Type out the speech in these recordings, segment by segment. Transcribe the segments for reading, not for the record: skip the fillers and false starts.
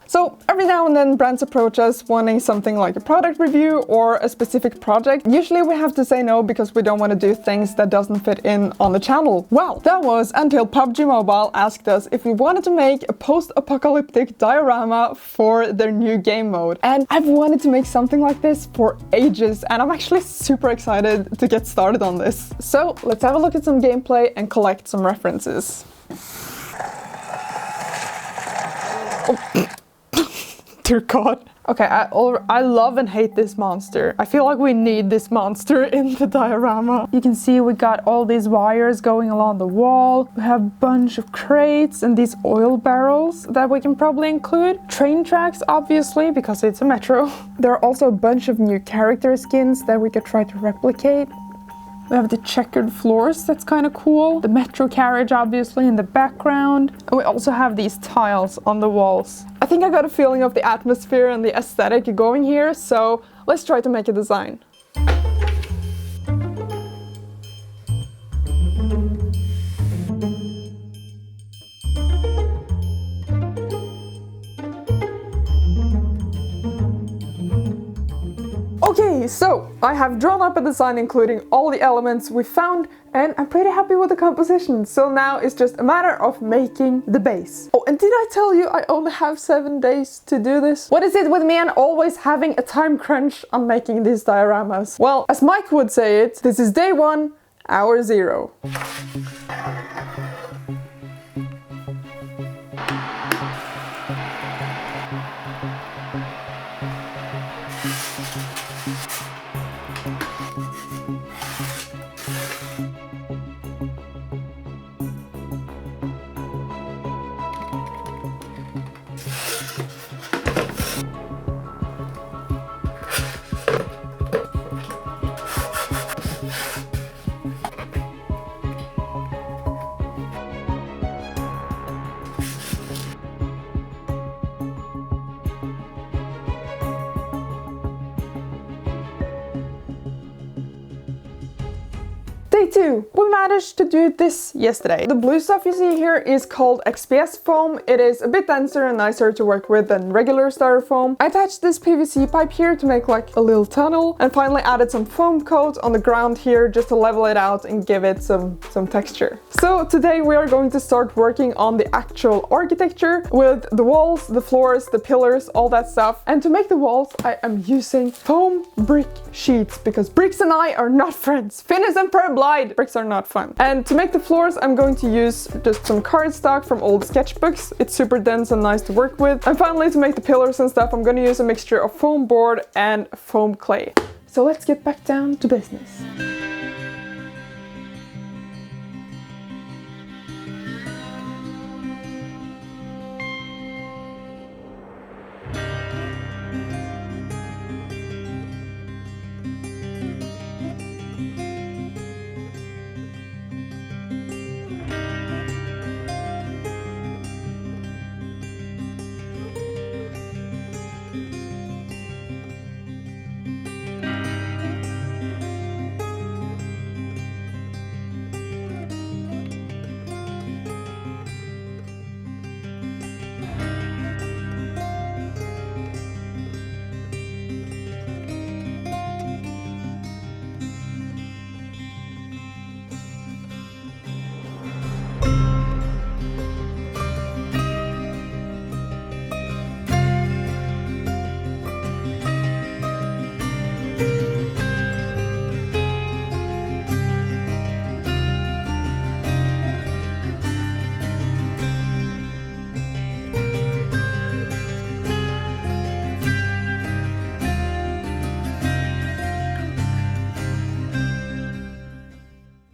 So every now and then brands approach us wanting something like a product review or a specific project. Usually we have to say no because we don't want to do things that doesn't fit in on the channel. Well, that was until PUBG Mobile asked us if we wanted to make a post-apocalyptic diorama for their new game mode. And I've wanted to make something like this for ages, and I'm actually super excited to get started on this. So let's have a look at some gameplay and collect some references. Oh. Dear God. Okay, I love and hate this monster. I feel like we need this monster in the diorama. You can see we got all these wires going along the wall. We have a bunch of crates and these oil barrels that we can probably include. Train tracks, obviously, because it's a metro. There are also a bunch of new character skins that we could try to replicate. We have the checkered floors, that's kind of cool. The metro carriage, obviously, in the background. And we also have these tiles on the walls. I think I got a feeling of the atmosphere and the aesthetic going here, so let's try to make a design. Okay, so I have drawn up a design including all the elements we found, and I'm pretty happy with the composition. So now it's just a matter of making the base. Oh, and did I tell you I only have 7 days to do this? What is it with me and always having a time crunch on making these dioramas? Well, as Mike would say it, this is day 1, hour 0. Day 2. We managed to do this yesterday. The blue stuff you see here is called XPS foam. It is a bit denser and nicer to work with than regular styrofoam. I attached this PVC pipe here to make like a little tunnel, and finally added some foam coat on the ground here just to level it out and give it some texture. So today we are going to start working on the actual architecture with the walls, the floors, the pillars, all that stuff. And to make the walls, I am using foam brick sheets because bricks and I are not friends. Finis and purblind. Bricks are not fun. And to make the floors, I'm going to use just some cardstock from old sketchbooks. It's super dense and nice to work with. And finally, to make the pillars and stuff, I'm going to use a mixture of foam board and foam clay. So let's get back down to business.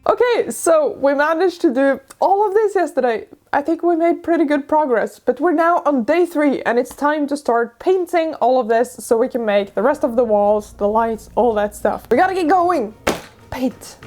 Okay, so we managed to do all of this yesterday. I think we made pretty good progress, but we're now on day 3 and it's time to start painting all of this so we can make the rest of the walls, the lights, all that stuff. We gotta get going! Paint!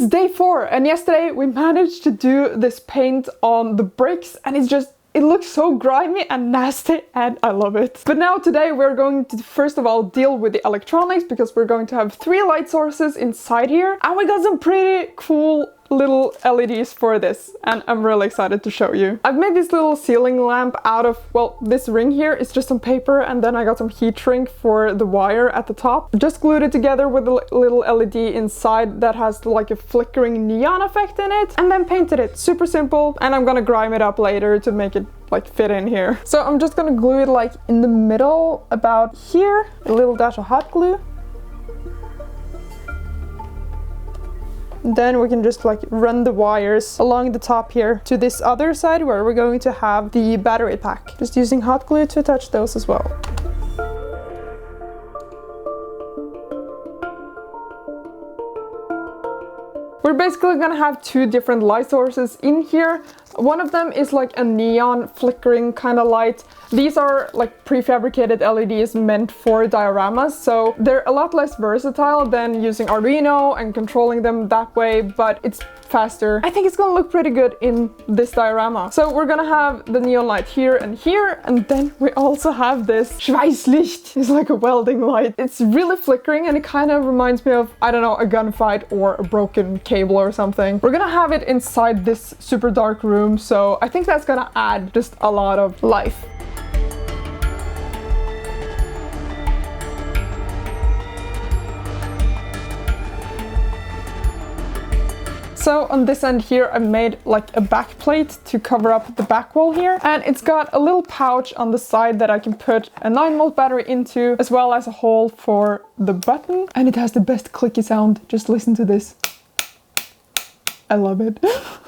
It's day 4 and yesterday we managed to do this paint on the bricks and it looks so grimy and nasty and I love it. But now today we're going to first of all deal with the electronics because we're going to have 3 light sources inside here and we got some pretty cool little LEDs for this and I'm really excited to show you. I've made this little ceiling lamp out of, well, this ring here is just some paper and then I got some heat shrink for the wire at the top. Just glued it together with a little LED inside that has like a flickering neon effect in it and then painted it. Super simple, and I'm gonna grime it up later to make it like fit in here. So I'm just gonna glue it like in the middle about here, a little dash of hot glue. Then we can just like run the wires along the top here to this other side where we're going to have the battery pack. Just using hot glue to attach those as well. We're basically gonna have 2 different light sources in here. One of them is like a neon flickering kind of light. These are like prefabricated LEDs meant for dioramas, so they're a lot less versatile than using Arduino and controlling them that way, but it's faster. I think it's gonna look pretty good in this diorama. So we're gonna have the neon light here, and then we also have this Schweißlicht. It's like a welding light. It's really flickering and it kind of reminds me of, I don't know, a gunfight or a broken cable or something. We're gonna have it inside this super dark room, so I think that's gonna add just a lot of life. So on this end here, I've made like a back plate to cover up the back wall here. And it's got a little pouch on the side that I can put a 9-volt battery into, as well as a hole for the button. And it has the best clicky sound. Just listen to this. I love it.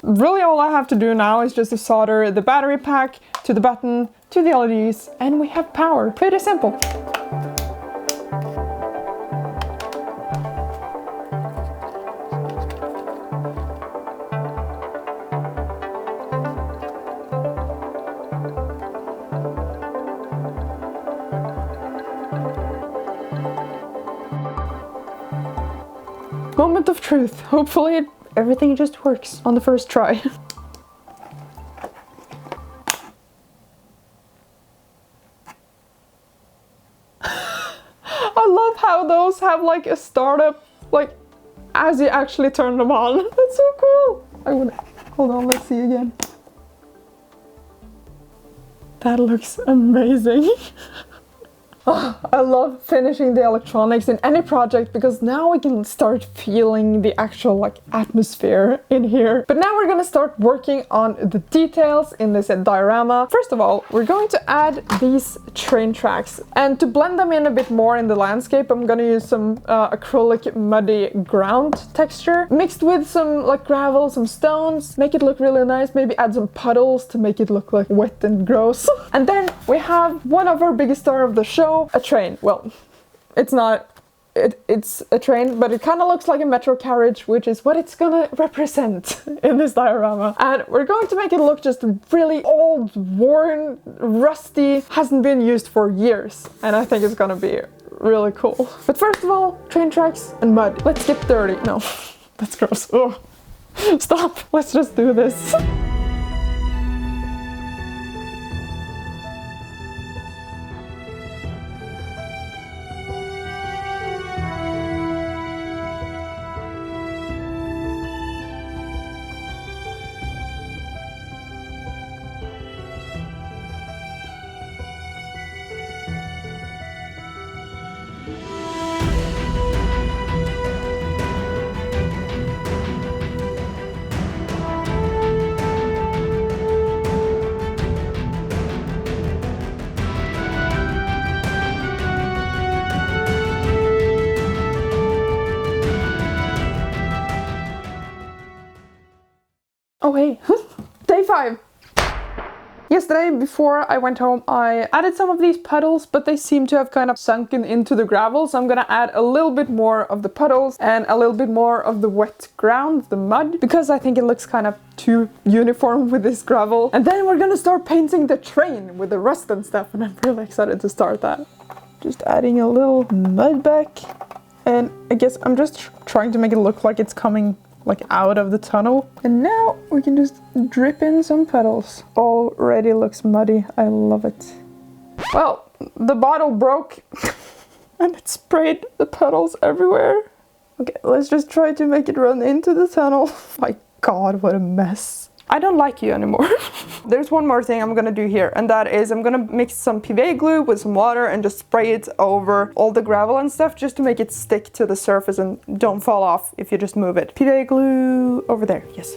Really all I have to do now is just to solder the battery pack to the button, to the LEDs, and we have power. Pretty simple. Moment of truth. Hopefully everything just works on the first try. I love how those have like a startup, like as you actually turn them on. That's so cool. Hold on, let's see again. That looks amazing. Oh, I love finishing the electronics in any project because now we can start feeling the actual like atmosphere in here. But now we're gonna start working on the details in this diorama. First of all, we're going to add these train tracks, and to blend them in a bit more in the landscape, I'm gonna use some acrylic muddy ground texture mixed with some like gravel, some stones, make it look really nice. Maybe add some puddles to make it look like wet and gross. And then we have one of our biggest stars of the show, a train. Well, it's not, it's a train, but it kind of looks like a metro carriage, which is what it's gonna represent in this diorama. And we're going to make it look just really old, worn, rusty, hasn't been used for years. And I think it's gonna be really cool. But first of all, train tracks and mud. Let's get dirty. No, that's gross. Oh, stop. Let's just do this. Oh hey, day 5! Yesterday, before I went home, I added some of these puddles, but they seem to have kind of sunken into the gravel, so I'm gonna add a little bit more of the puddles and a little bit more of the wet ground, the mud, because I think it looks kind of too uniform with this gravel. And then we're gonna start painting the train with the rust and stuff, and I'm really excited to start that. Just adding a little mud back, and I guess I'm just trying to make it look like it's coming like out of the tunnel. And now we can just drip in some petals. Already looks muddy. I love it. Well, the bottle broke and it sprayed the petals everywhere. Okay, let's just try to make it run into the tunnel. My God, what a mess. I don't like you anymore. There's one more thing I'm gonna do here, and that is I'm gonna mix some PVA glue with some water and just spray it over all the gravel and stuff just to make it stick to the surface and don't fall off if you just move it. PVA glue over there, yes.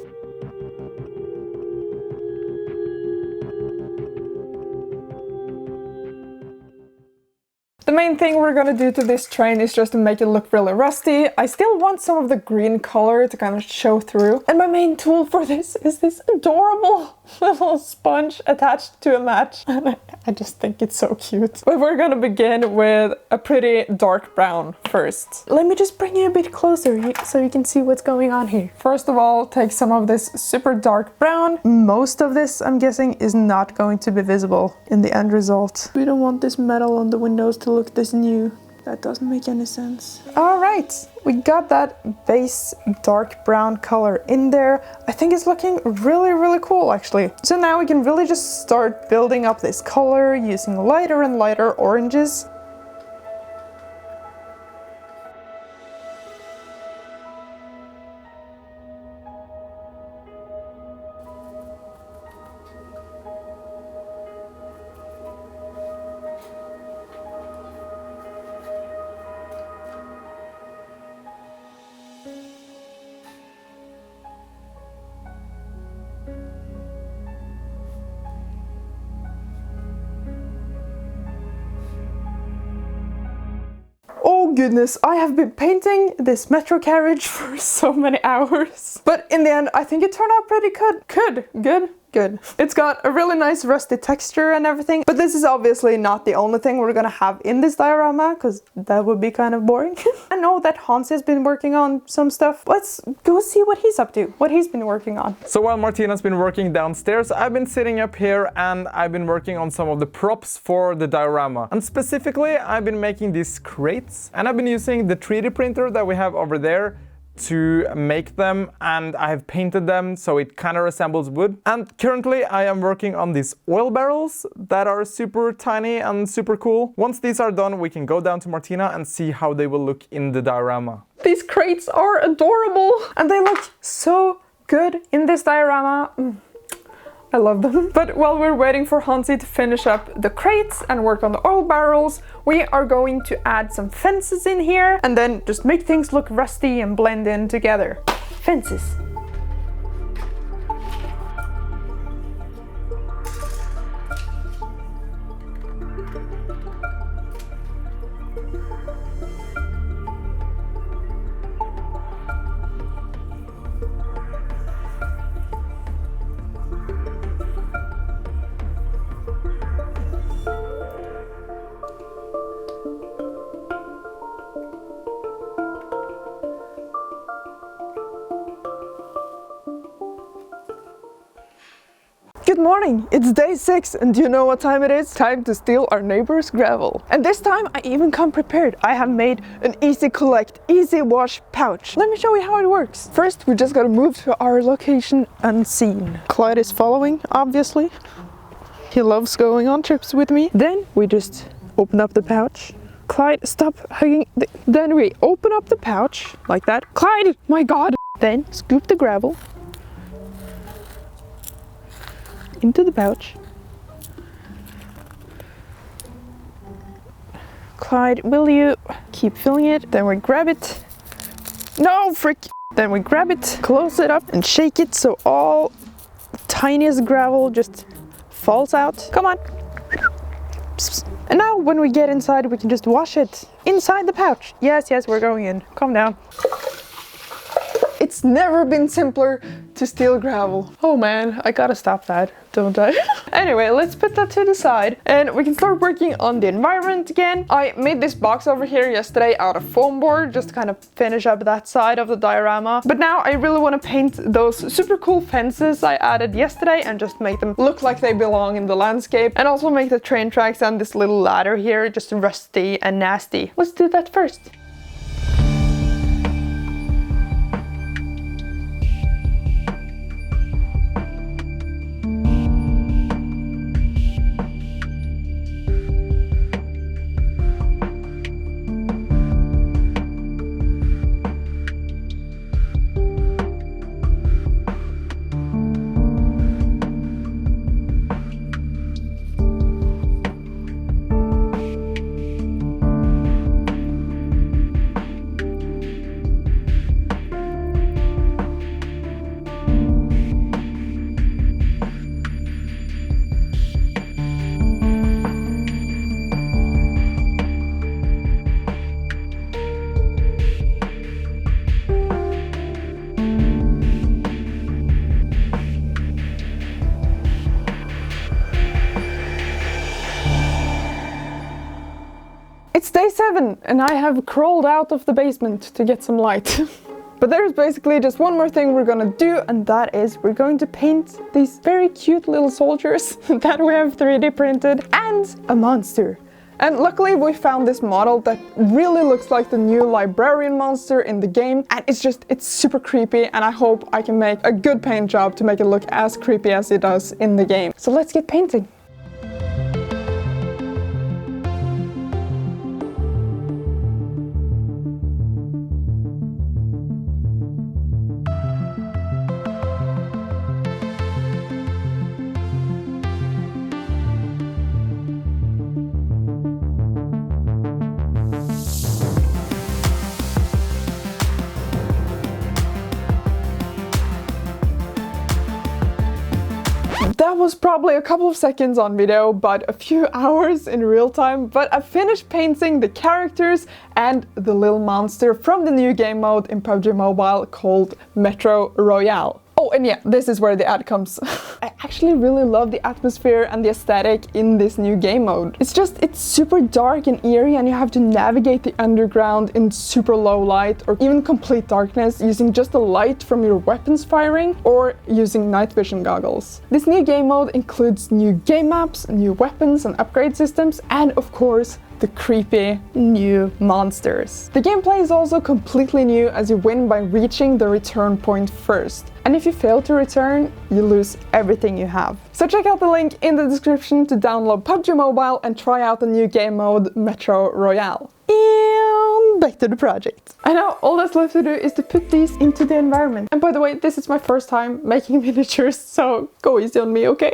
The main thing we're gonna do to this train is just to make it look really rusty. I still want some of the green color to kind of show through. And my main tool for this is this adorable little sponge attached to a match. And I just think it's so cute. But we're gonna begin with a pretty dark brown first. Let me just bring you a bit closer so you can see what's going on here. First of all, take some of this super dark brown. Most of this, I'm guessing, is not going to be visible in the end result. We don't want this metal on the windows to look this new. That doesn't make any sense. All right, we got that base dark brown color in there. I think it's looking really, really cool actually. So now we can really just start building up this color using lighter and lighter oranges. Oh goodness, I have been painting this metro carriage for so many hours. But in the end, I think it turned out pretty good. Good. It's got a really nice rusty texture and everything, but this is obviously not the only thing we're gonna have in this diorama, because that would be kind of boring. I know that Hans has been working on some stuff. Let's go see what he's up to, what he's been working on. So while Martina's been working downstairs, I've been sitting up here and I've been working on some of the props for the diorama. And specifically, I've been making these crates, and I've been using the 3D printer that we have over there to make them, and I have painted them so it kind of resembles wood. And currently I am working on these oil barrels that are super tiny and super cool. Once these are done, we can go down to Martina and see how they will look in the diorama. These crates are adorable and they look so good in this diorama. I love them. But while we're waiting for Hansi to finish up the crates and work on the oil barrels, we are going to add some fences in here and then just make things look rusty and blend in together. Fences. Good morning, it's day 6 and do you know what time it is? Time to steal our neighbor's gravel. And this time I even come prepared. I have made an easy collect, easy wash pouch. Let me show you how it works. First, we just gotta move to our location unseen. Clyde is following, obviously. He loves going on trips with me. Then we just open up the pouch. Clyde, stop hugging. Then we open up the pouch like that. Clyde, my God. Then scoop the gravel into the pouch. Clyde, will you keep filling it? Then we grab it. No, frick! Then we grab it, close it up and shake it so all tiniest gravel just falls out. Come on. And now when we get inside, we can just wash it inside the pouch. Yes, we're going in. Calm down. It's never been simpler to steal gravel. Oh man, I gotta stop that, don't I? Anyway, let's put that to the side and we can start working on the environment again. I made this box over here yesterday out of Foamboard just to kind of finish up that side of the diorama. But now I really want to paint those super cool fences I added yesterday and just make them look like they belong in the landscape, and also make the train tracks and this little ladder here just rusty and nasty. Let's do that first. It's day 7 and I have crawled out of the basement to get some light. But there's basically just one more thing we're gonna do, and that is we're going to paint these very cute little soldiers that we have 3D printed and a monster. And luckily we found this model that really looks like the new librarian monster in the game, and it's super creepy, and I hope I can make a good paint job to make it look as creepy as it does in the game. So let's get painting. That was probably a couple of seconds on video, but a few hours in real time. But I finished painting the characters and the little monster from the new game mode in PUBG Mobile called Metro Royale. Oh, and yeah, this is where the ad comes. I actually really love the atmosphere and the aesthetic in this new game mode. It's super dark and eerie, and you have to navigate the underground in super low light or even complete darkness using just the light from your weapons firing or using night vision goggles. This new game mode includes new game maps, new weapons and upgrade systems, and of course, the creepy new monsters. The gameplay is also completely new, as you win by reaching the return point first. And if you fail to return, you lose everything you have. So check out the link in the description to download PUBG Mobile and try out the new game mode Metro Royale. And back to the project. And now all that's left to do is to put these into the environment. And by the way, this is my first time making miniatures, so go easy on me, okay?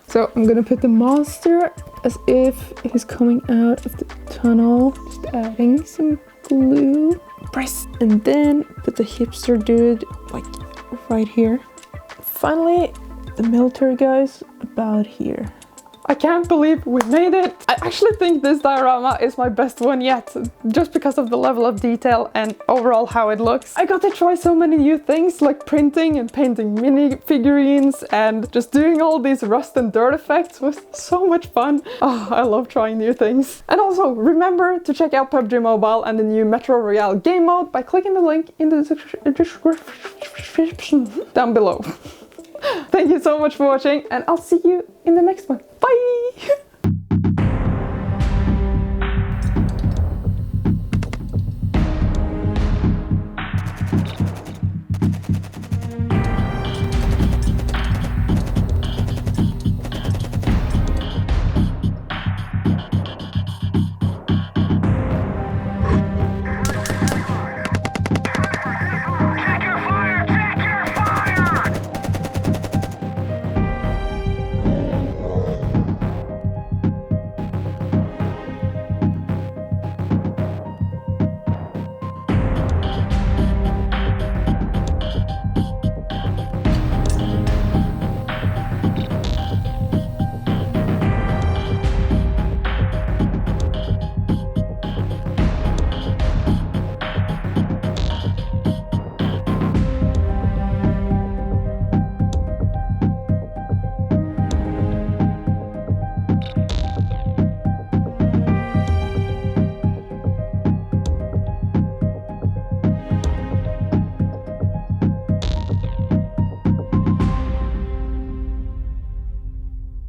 So I'm gonna put the monster as if it is coming out of the tunnel. Just adding some glue. Press. And then put the hipster dude like right here. Finally, the military guys about here. I can't believe we made it! I actually think this diorama is my best one yet, just because of the level of detail and overall how it looks. I got to try so many new things, like printing and painting mini figurines, and just doing all these rust and dirt effects was so much fun. Oh, I love trying new things. And also, remember to check out PUBG Mobile and the new Metro Royale game mode by clicking the link in the description down below. Thank you so much for watching, and I'll see you in the next one.